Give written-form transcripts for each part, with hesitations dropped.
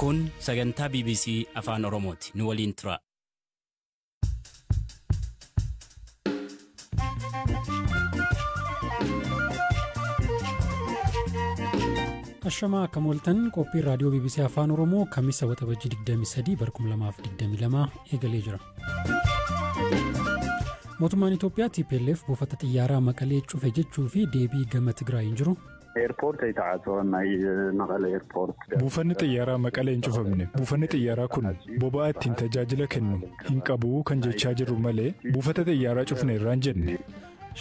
Kun sagantaa BBC Afaan Oromooti. Nu waliin tura. Ashama akka mooltan qophii raadiyoo BBC Afaan Oromoo kamisa waxabajjii 23 2022 eegalee jira. Mootummaan Itoophiyaa TPLF buufata xiyyaaraa Maqalee cufe jechuu fi deebii gama Tigraay jiru. ኤርፖርት አይታዓጽወና መቀለ ኤርፖርት buufanni xiyyaaraa Maqalee hin cufamne buufanni xiyyaaraa kun boba'aa ittiin tajaajila kennu hin qabu kan jechaa jirru malee buufata xiyyaaraa cufne irraan jenne.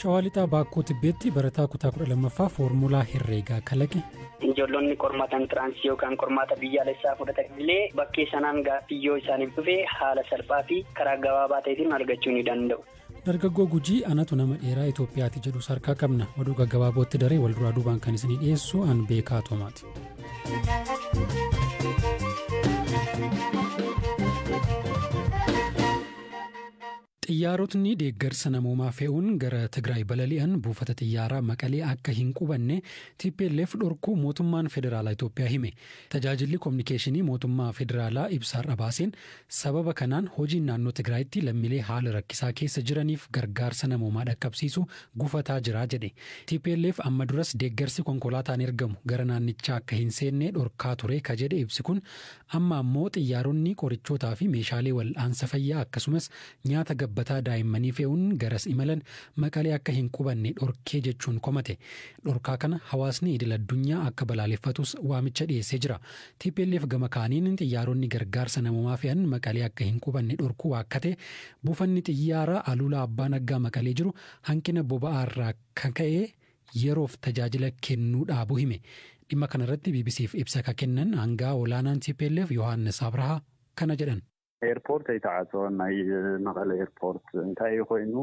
Shawaalixaa Baakkoo Tibbeetti barataa kutaa 12ffaa foormulaa herreegaa kalaqe. Ijoollonni qormaatan tiraansii yookaan qormaata biyyaalessaa fudhatanillee bakkee sanaan gaaffiyyoo isaaniif dhufe haala salphaa fi karaa gabaabaa ta'eetiin argachuu ni danda'u. Dargaggoo Gujii anatu nama dheeraa Itoophiyaatti jedhu sarkaa qabna. Oduu gaggabaabootti daree walduraa duubaan kan isinii dhiyeessu an beekaa Toomaati. Xiyyaarotni deeggarsa namoomaa fe'uun gara Tigraay balali'an buufata xiyyaaraa Maqalee akka hin qubanne TPLF dhorkuu mootummaan federaalaa Itoophiyaa hime. Tajaajilli kominikeeshinii mootummaa federaalaa ibsaarra baaseen sababa kanaan hojiin naannoo Tigraayitti lammiilee haala rakkisaa keessa jiraniif gargaarsa namoomaa dhaqqabsiisu gufataa jira jedhe. TPLF amma duras deeggarsi konkolaataan ergamu gara naannichaa akka hin seenne dhorkaa ture ka jedhe ibsi kun amma ammoo xiyyaaronni qorichootaa fi meeshaalee wal'aansa fayyaa akkasumas nyaata bataa daa'immanii fe'uun garas imalan Maqalee akka hin qubanne dhorkee jechuun komate. Dhorkaa kana hawaasni idil-addunyaa akka balaaleffatus waamicha dhiyeessee jira. TPLF gama kaaniin xiyyaaronni gargaarsa namoomaa fe'an Maqalee akka hin qubanne dhorkuu waakkate buufanni xiyyaaraa Aluulaa Abbaa Naggaa Maqalee jiru hanqina boba'aa irraa kan ka'e yeroof tajaajila kennuu dhaabuu hime. Dhimma kanarratti BBCf ibsa ka kennan hangaa olaanaan TPLF Yohaannis Abrahaa kana jedhan. ኤርፖርት አይታዓጽወና መቀለ ኤርፖርት እንታይ ኮይኑ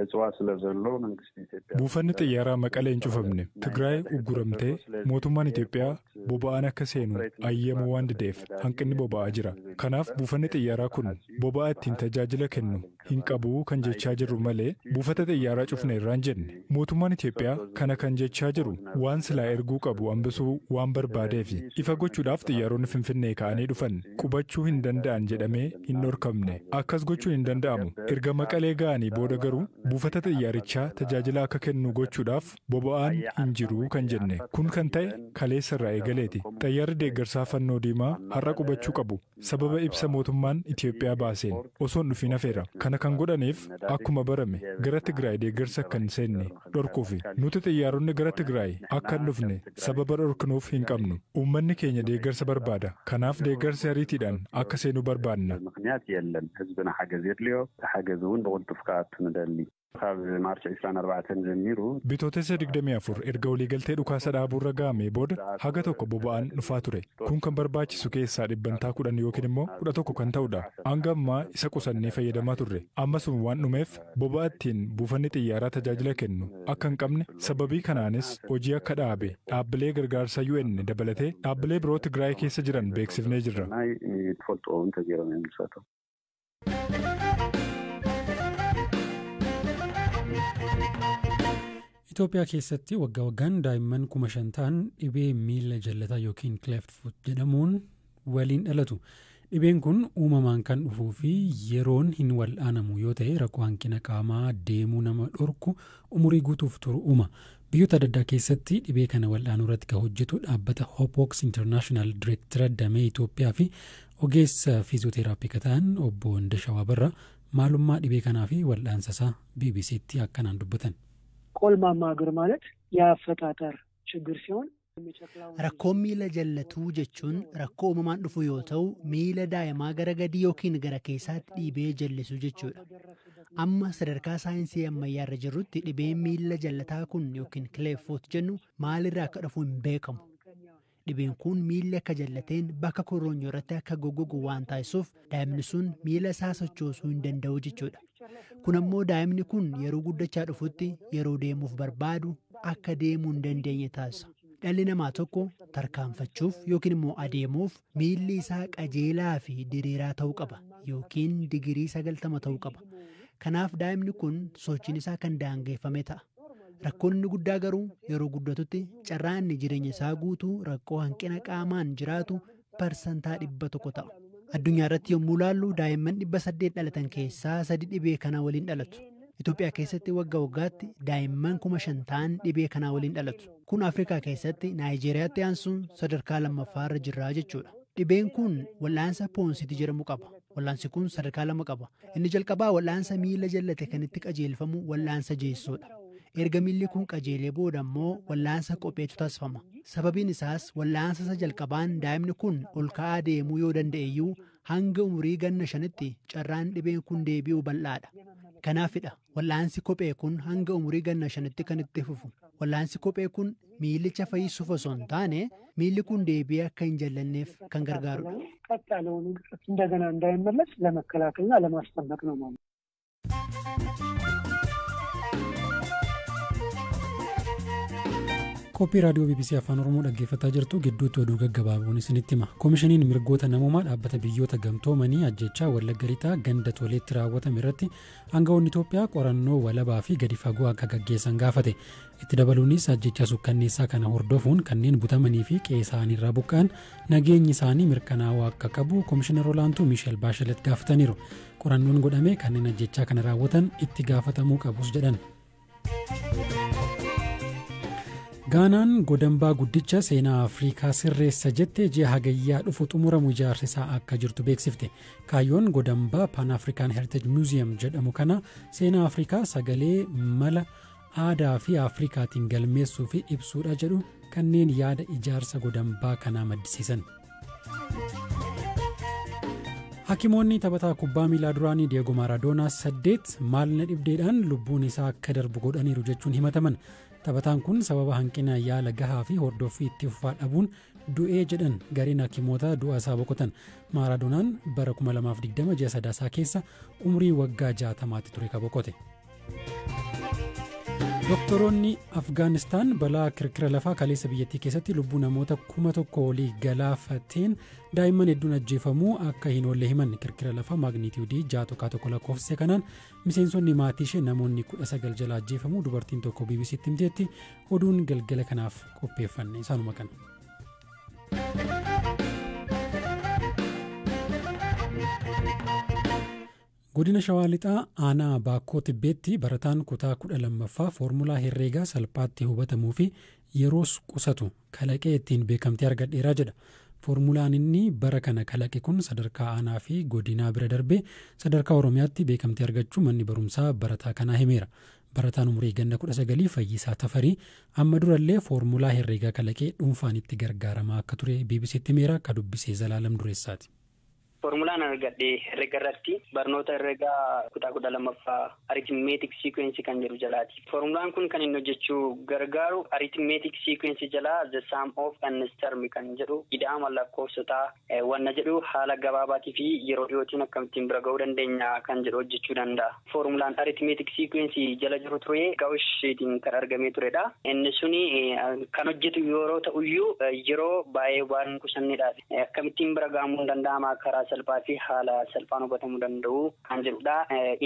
እጽዋ ስለዘሎ መንግስት ኢትዮጵያ buufanni xiyyaaraa Maqalee hin cufamne Tigraay ugguramtee mootummaan Itoophiyaa boba'aan akka seenu ayyamu waan dideef hanqinni boba'aa jira. Kanaaf buufanni xiyyaaraa kun boba'aa ittiin tajaajila kennu hin qabu kan jechaa jirru malee buufata xiyyaaraa cufne irraan jenne. Mootummaan Itoophiyaa kana kan jechaa jiru waan silaa erguu qabu hambisuu waan barbaadeef ifa gochuudhaaf xiyyaaronni Finfinnee ka'anii dhufan qubachuu hin danda'an jedhamee hin dhorkamne. Akkas gochuun hin danda'amu. Erga Maqalee ga'anii booda garuu buufata xiyyaarichaa tajaajila akka kennu gochuudhaaf boba'aan hin jiru kan jenne. Kun kan ta'e kaleessa irraa eegaleeti. Xiyyaarri deeggarsaa fannoo diimaa har'a qubachuu qabu. Sababa ibsa mootummaan Itoophiyaa baaseen osoo hin dhufin hafeera. Kana kan godhaniif akkuma barame gara Tigraay deeggarsa akka hin seenne dhorkuufi. Nuti xiyyaaronni gara Tigraay akka hin dhufne sababa dhorknuuf hin qabnu. Uummanni keenya deeggarsa barbaada. Kanaaf deeggarsi ariitiidhaan akka seenu barbaadna. ምክንያት የለን ህዝብና ሐገዝ የድልዮ ሐገዝውን በወልጥፍ ካት ንደሊ ካብ ማርች 24 ጀሚሩ Bitootessa 24 erga waliigaltee dhukaasa dhaabuurra ga'amee booda haga tokko boba'aan dhufaa ture. Kun kan barbaachisu keessaa 10% yookiin immoo 11 kan ta'udha. Hanga ammaa isa qusannee fayyadamaa turre. Ammas waan dhumeef boba'aa ittiin buufanni xiyyaaraa tajaajila kennu akka hin qabne sababii kanaanis hojii akka dhaabe dhaabbilee gargaarsa UN dabalatee dhaabbilee biroo Tigraay keessa jiran beeksifnee jirra. Itoophiyaa keessatti waggaa waggaan daa'imman 5,000 ta'an dhibee miila jallataa yookiin cleft foot jedhamuun waliin dhalatu. Dhibeen kun uumamaan kan dhufuu fi yeroon hin wal'aanamu yoo ta'e rakkoo hanqina qaamaa deemuu nama dhorku umurii guutuuf turu uuma. Biyyoota adda addaa keessatti dhibee kana wal'aanuu irratti kan hojjetu dhaabbata Hopox International Director damee Itoophiyaa fi ogeessa fiiziyooteraappii kan ta'an obbo Ndashawaa Barraa maalummaa dhibee kanaa fi wal'aansasaa BBCtti akkanaan dubbatan. ቆልማማ እግር ማለት የአፈጣጠር ችግር ሲሆን rakkoon miila jallatuu jechuun rakkoo uumamaan dhufu yoo ta'u miila daa'imaa gara gadii yookiin gara keessaatti dhiibee jallisu jechuudha. Amma sadarkaa saayinsii ammayyaarra jirrutti dhibeen miila jallataa kun yookiin cleft foot jennu maalirraa akka dhufu hin beekamu. Dhibeen kun miilli akka jallateen bakka koronyoo irratti akka goggogu waan taasisuuf daa'imni sun miila isaa sochoosuu hin danda'u jechuudha. Kun ammoo daa'imni kun yeroo guddachaa dhufutti yeroo deemuuf barbaadu akka deemuu hin dandeenye taasisa. Dhalli namaa tokko tarkaanfachuuf yookiin immoo adeemuuf miilli isaa qajeelaa fi diriiraa ta'uu qaba yookiin digirii 90 ta'uu qaba. Kanaaf daa'imni kun sochiin isaa kan daangeffame ta'a. Rakkoon inni guddaa garuu yeroo guddatutti carraan jireenya isaa guutuu rakkoo hanqina qaamaan jiraatu parsantaa 100 ta'u. Addunyaa irratti yommuu ilaallu daa'imman 800 dhalatan keessaa 3 dhibee kanaa waliin dhalatu. Itoophiyaa keessatti waggaa waggaatti daa'imman 5,000 ta'an dhibee kanaa waliin dhalatu. Kun Afrikaa keessatti Naayijeeriyaatti aansuun sadarkaa 2ffaarra jirra jechuudha. Dhibeen kun wal'aansa poonsitii jedhamu qaba. Wal'aansi kun sadarkaa 2 qaba. Inni jalqabaa wal'aansa miila jallate kan itti qajeelfamu wal'aansa jeessoodha. Erga miilli kun qajeelee booda immoo wal'aansa qopheetu taasifama. Sababiin isaas wal'aansa isa jalqabaan daa'imni kun ol ka'aa deemuu yoo danda'eyyuu hanga umurii ganna 5tti carraan dhibeen kun deebi'uu bal'aadha. Kanaafidha wal'aansi kophee kun hanga umurii ganna 5tti kan itti fufu. Wal'aansi kophee kun miilicha fayyisuuf osoo hin taane miilli kun deebi'ee akka hin jallanneef kan gargaarudha. ቀጥ ያለውን እንቅስቃሴ እንደገና እንዳይመለስ ለመከላከልና ለማስጠበቅ ነው ማለት ነው። Qophii raadiyoo BBC Afaan Oromoo dhaggeeffataa jirtu gidduutti oduu gaggabaaboon isinitti hima. Koomishiniin mirgoota namoomaa dhaabbata biyyoota gamtoomanii ajjechaa Wallagga Lixaa ganda toleetti raawwatame irratti aangawoonni Itoophiyaa qorannoo walabaa fi gadi fagoo akka gaggeessan gaafate. Itti dabaluunis ajjechaa sukkanneessaa kana hordofuun kanneen butamanii fi qe'ee isaanii irraa buqqa'an nageenyi isaanii mirkanaa'uu akka qabu Koomishinar Olaantuu Miisheel Baashelet gaafataniiru. Qorannoon godhame kanneen ajjechaa kana raawwatan itti gaafatamuu qabus jedhan. Gaanaan godambaa guddicha seenaa Afrikaa sirreessa jettee ji'a hagayyaa dhufu xumuramu ijaarsisaa akka jirtu beeksifte. Kaayyoon godambaa Pan African Heritage Museum jedhamu kana seenaa Afrikaa sagalee mala aadaa fi Afrikaatiin galmeessuu fi ibsuudha jedhu kanneen yaada ijaarsa godambaa kanaa maddisiisan. Hakimoonni taphataa kubbaa miilaa duraanii Diego Maradona 8 maalna dhibdeedhaan lubbuun isaa akka darbu godhaniiru jechuun himataman. Taphataan kun sababa hanqina yaala gahaa fi hordoffii itti fufaa dhabuun du'ee jedhan gareen hakimoota du'a isaa boqotan. Maradonaan bara 2020 ji'a sadaasaa keessa umrii waggaa 60 ture boqote. Doktoroonni Afgaanistaan balaa kirkira lafaa kaleessa biyyattii keessatti lubbuu namoota 1,000 olii galaafateen daa'imman hedduun ajjeefamuu akka hin oolle himan. Kirkira lafaa maagniitiyoodii 6.1 lakkoofse kanaan miseensonni maatii ishee namoonni 19 jala ajjeefamuu dubartiin tokko BBC'tti himteetti. Oduun galgala kanaaf qopheeffanne isaanuma kana. Godina Shawaa Lixaa aanaa Baakkoo Tibbeetti barataan kutaa 12ffaa foormulaa herreegaa salphaatti hubatamuu fi yeroos qusatu kalaqee ittiin beekamtii argadheeraa jedha. Foormulaan inni bara kana kalaqe kun sadarkaa aanaa fi godinaa bira darbee sadarkaa Oromiyaatti beekamtii argachuu manni barumsaa barataa kanaa himeera. Barataan umurii ganna 19 Fayyisaa Tafarii amma durallee foormulaa herreegaa kalaqee dhuunfaan itti gargaaramaa akka ture BBC'tti himeera akka dubbisee Zalaalam Dureessaati. Formulaan argadhee herrega irratti barnoota herregaa kutaa 12ffaa arithmetic sequence kan jedhu jalaati. Formulaan kun kan inni hojjechuu gargaaru arithmetic sequence jalaa the sum of n term kan jedhu ida'ama lakkoofsotaa wanna jedhu haala gabaabaatii fi yeroo dhiyootiin akkamittiin bira ga'uu dandeenya kan jedhu hojjechuu danda'a. Formulaan arithmetic sequence jala jiru ture Gaussiitiin kan argamee turedha. Inni suni kan hojjetu yeroo ta'uyyuu yeroo baay'ee waan qusanneedha. Akkamittiin bira ga'amuu danda'ama karaa salphaa fi haala salphaan hubatamuu danda'u kan jedhudha.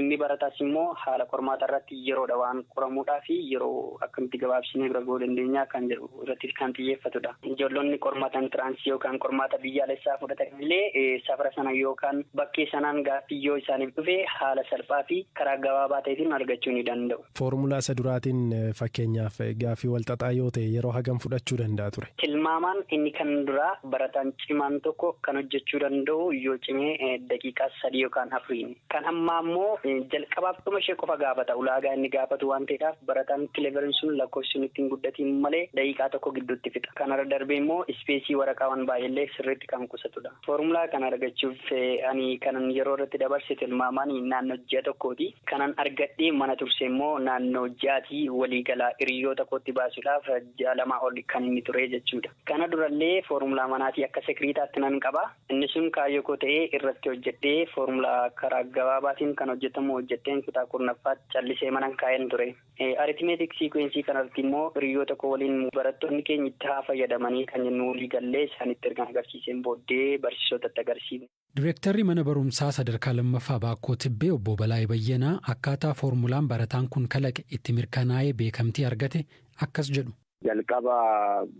Inni barataas immoo haala qormaata irratti yeroodha waan qoramuudhaa fi yeroo akkamitti gabaabsinee bira ga'uu dandeenya kan jedhu irratti kan xiyyeeffatudha. Ijoollonni qormaata intiraansii yookaan qormaata biyyaalessaa fudhatan illee safara sana yookaan bakkee sanaan gaaffii yoo isaaniif dhufe haala salphaa fi karaa gabaabaa ta'eetiin argachuu ni danda'u. Foormulaa isa duraatiin fakkeenyaaf gaaffii walxaxaa yoo ta'e yeroo hagam fudhachuu danda'a ture? Tilmaamaan inni kan duraa barataan cimaan tokko kan hojjechuu danda'u yoo cimee daqiiqaa 3 yookaan 4. Kan ammaa immoo jalqabaaf dhuma ishee qofa gaafata. Ulaagaa inni gaafatu waan ta'eedhaaf barataan kileverin sun lakkoofsi ittiin guddatiin malee daqiiqaa tokko gidduutti fixa. Kanarra darbee immoo ispeesii waraqaawwan baay'eellee sirriitti kan qusatudha. Foormulaa kana argachuuf ani kanan yeroo irratti dabarse tilmaamaan naannoo ji'a tokkooti. Kanan argadhee mana turse immoo naannoo ji'aatii waliigalaa hiriyoota kootti baasuudhaaf ji'a 2 ol kan inni ture jechuudha. Kana durallee foormulaa manaatii akka sekriitaatti nan qaba. Inni sun kaayyoo koo ta'ee irratti hojjedhee foormulaa karaa gabaabaatiin kan hojjetamu hojjetteen kutaa 10ffaatti callisee manan kaa'een ture. Arithmetic sequence kanarratti immoo hiriyoota koo waliin barattoonni keenya itti haa fayyadamanii kan jennu waliigallee isaanitti erga agarsiiseen booddee barsiisotatti agarsiifne. Direektarri mana barumsaa sadarkaa 2ffaa Baakkoo Tibbee obbo Balaayee Bayyanaa akkaataa foormulaan barataan kun kalaqe itti mirkanaa'ee beekamtii argate akkas jedhu. jalqaba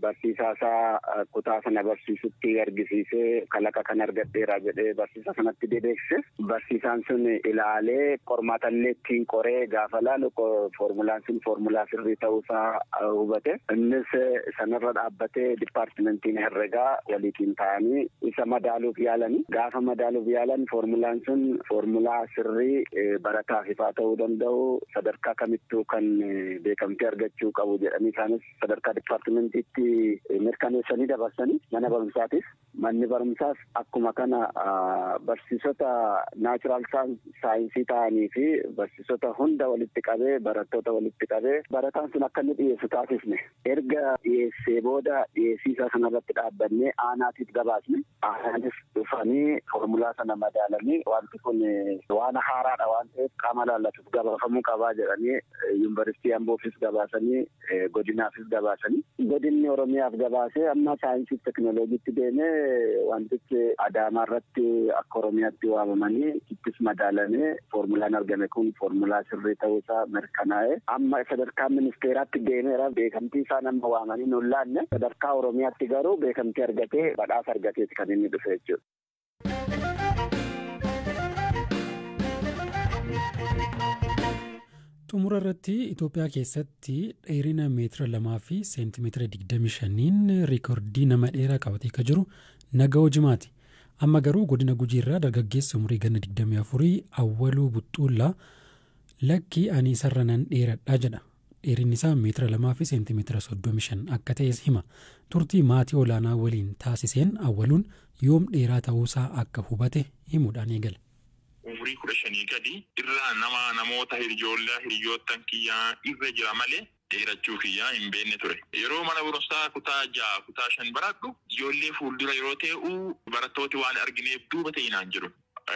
barsiisaa isaa kutaa sana barsiisutti argisiisee kalaqa kan argadheera jedhee barsiisaa sanatti beeksise. Barsiisaan sun ilaalee qormaatallee ittiin qoree gaafa laalu foormulaan sun foormulaa sirrii ta'uusaa hubate. Innis sanarra dhaabbatee dipaartimentiin herregaa waliitiin ta'anii isa madaaluuf yaalanii. Gaafa madaaluuf yaalan foormulaan sun foormulaa sirrii barataaf ifaa ta'uu danda'u sadarkaa kamittuu kan beekamtii argachuu qabu jedhanii isaanis sadarkaa dipaartimentiitti mirkaneessanii dabarsanii mana barumsaatis. Manni barumsaas akkuma kana barsiisota naachuraal saayinsii ta'anii fi barsiisota hunda walitti qabee barattoota walitti qabee barataan sun akka inni dhiyeessu taasisne. Erga dhiyeessee booda dhiyeessiisaa sanarratti dhaabbannee aanaatiif gabaasne. Aanaanis dhufanii foormulaa sana madaalanii wanti kun waan haaraadha waan ta'eef qaama laallatuuf gabaafamuu qabaa jedhanii yuunivarsiitii Amboofis gabaasanii godinaafis gabaasanii. Godinni Oromiyaaf gabaasee amma saayinsii teknooloojiitti deemee wantichi Adaamaa irratti akka Oromiyaatti waamamanii ittis madaalamee foormulaan argame kun foormulaa sirrii ta'uusaa mirkanaa'ee amma sadarkaa ministeeraatti deemeera. Beekamtii isaa nama waamanii nuun laanne sadarkaa Oromiyaatti garuu beekamtii argatee badhaasa argateeti kan inni dhufe jechuudha. Xumura irratti Itoophiyaa keessatti dheerina meetira 2 fi seentimeetira 25 riikoordii nama dheeraa qabatee kan jiru Nagahoo Jimaati. Amma garuu godina Gujii irraa dargaggeessa umurii ganna 24 Awwaluu Buxxuullaa lakkii ani isarra nan dheeradha jedha. Dheerinni isaa meetira 2 fi seentimeetira 35 akka ta'es hima. Turtii maatii olaanaa waliin taasiseen Awwaluun yoom dheeraa ta'uusaa akka hubate himuudhaan eegale. Umurii 15 gadi irraa namoota hiriyoottan kiyyaa irra jira malee dheerachuu kiyyaa hin beekne ture. Yeroo mana barumsaa kutaa 6 kutaa 5 baradhu ijoollee fuuldura yeroo ta'u barattooti waan argineef duuba ta'inaan jiru.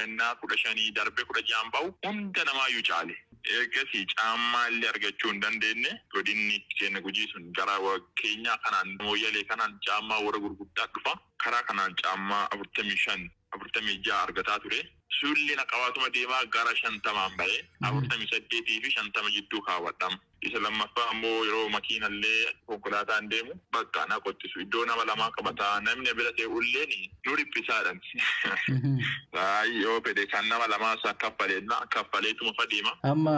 Innaa 15 darbee 16 ba'u hunda namaayyuu caale. Eegasii caammaa illee argachuu hin dandeenye godinni keenya Gujii sun gara keenyaa kanaan mooyyalee kanaan caammaa warra gurguddaa dhufa. Karaa kanaan caammaa 46 argataa ture. Sulli na qabaatuma deemaa gara 50 ba'ee 48 fi 50 jidduu kaawwadhama. Isa lammaffaa ammoo yeroo makiinallee konkolaataan deemu bakka na qottisu iddoo nama lamaa qabataa namni bira ta'ulleen nu dhiphisaadhaan. Yoo fedhe kan nama lamaas kaffaleetuma fadeema. Amma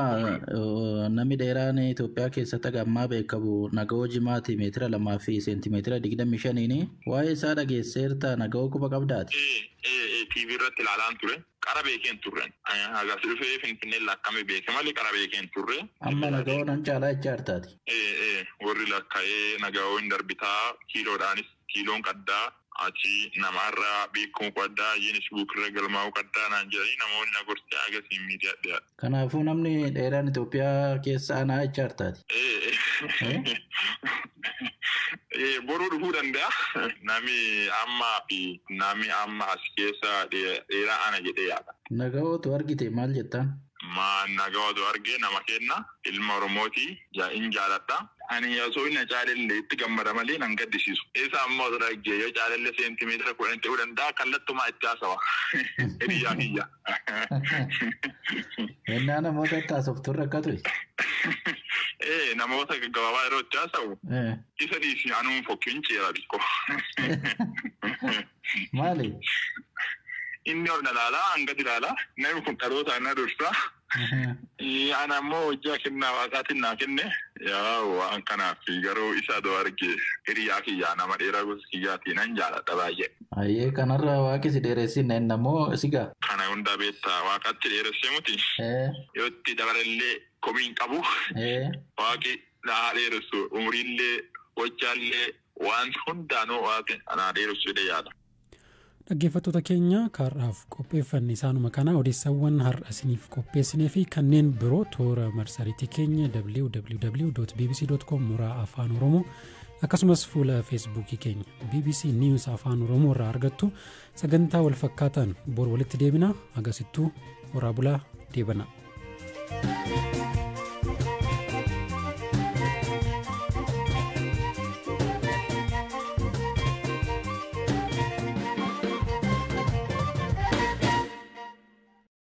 namni dheeraan Itoophiyaa keessatti gammaa beekamu Nagahoo Jimaati meetira 2 fi seentimeetira 25 waa'ee isaa dhageesseerta Nagahoo quba qabdaati. TV irratti ilaalaan ture. Qara beekeen turre. Agarsiisa dhufee Finfinnee lakkame beeke malee qara beekeen turre. Amma Nagahoo nan caalaa ijaartaati. Warri lakka'ee Nagahoo hin darbitaa kiiloodhaanis kiiloon qaddaa achi namarraa beekumuu qaddaa yoonis buukirra galmaa'uu qaddaa naan jedhanii namoonni agarsiisa agarsiisa miidiyaa dhiyaatu. Kanaafuu namni dheeraan Itoophiyaa keessa anaa ijaartaati. Boruu dhufuu danda'a. Nami amma as keessa dheeraa ana jedhee yaada. Nagahootu argite maal jettaan? Nagahootu argee nama kenna ilma Oromooti hin jaaladha. Ani osoo inni caalellee itti gammada malee nan gaddisiisu. Isa ammoo osoo dhaggee yoo caalellee seentimeetira 10 ta'uu danda'a kallattumaa itti haasawa. Hiriyaa kiyya. Ennaa namoota itti haasoftu rakkatu. Namoota gabaabaa yeroo itti haasawu. Isa dhiisii anuun fokkiin ceera bikko. Maali? Inni ol ilaalaa hanga ilaalaa namni kun dhaloota ana dursa. Ana ammoo hojjaa kennaa waaqaatiin naa kenne waan kanaaf garuu isa doo argee hiriyaa kiyyaa nama dheeraa gosa kiyyaatiin nan jaaladha baay'ee. Ayyee kanarra waaqi si dheeressinne namoo sigaa. Kana hunda beektaa waaqatti dheeressee muti. Yoo itti dabarallee komiin qabu. Waaqi naa dheeressu umriillee hojjaallee waan hundaanuu waaqi anaa dheeressu jedhee yaada. Dhaggeeffattoota keenya kaarraaf qopheeffanne isaanuma kana odeessawwan har'a isiniif qopheessinee fi kanneen biroo toora marsariitii keenya www.bbc.com/afaan oromoo akkasumas fuula feesbuukii keenya BBC News Afaan Oromoo irraa argattu. Sagantaa wal fakkaataan bor walitti deebina agasittuu horaa bulaa deebana.